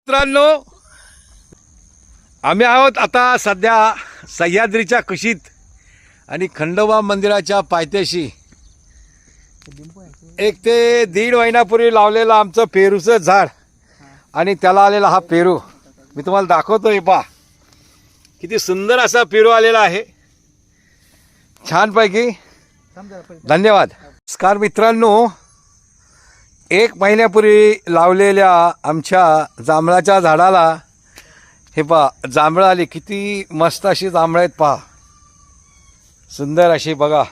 मित्रांनो, आम्ही आहोत आता सध्या सह्याद्रीच्या कुशीत आणि खंडोबा मंदिराच्या पायथ्याशी. 1 ते 1.5 महिन्यापूर्वी लावलेलं आमचं पेरूचं झाड आणि त्याला आलेला हा पेरू मी तुम्हाला दाखवतोय. पहा किती सुंदर असा पेरू आलेला आहे, छानपैकी. धन्यवाद. नमस्कार मित्रांनो, 1 महिन्यापूर्वी लावलेल्या आमच्या जांभळाच्या झाडाला हे पहा जांभळं आली. किती मस्त अशी जांभळं आहेत पहा, सुंदर अशी बघा,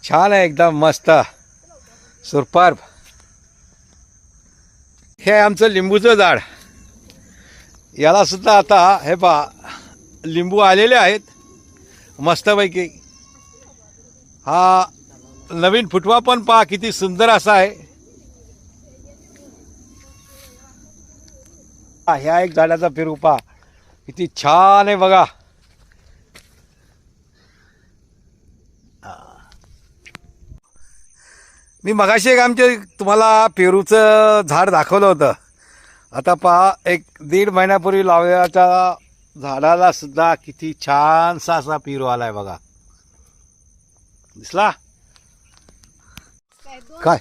छान आहे एकदम मस्त सुरपार्ब. हे आहे आमचं लिंबूचं झाड. याला सुद्धा आता हे पहा लिंबू आलेले आहेत मस्तपैकी. हा नवीन फुटवा पण पहा किती सुंदर असा आहे. ह्या एक झाडाचा पेरू पहा किती छान आहे बघा. मी मगाशी एक आमचे तुम्हाला पेरूचं झाड दाखवलं होतं. आता पहा 1-1.5 महिन्यापूर्वी लावल्याच्या झाडाला सुद्धा किती छानसा असा पेरू आलाय बघा. दिसला काय?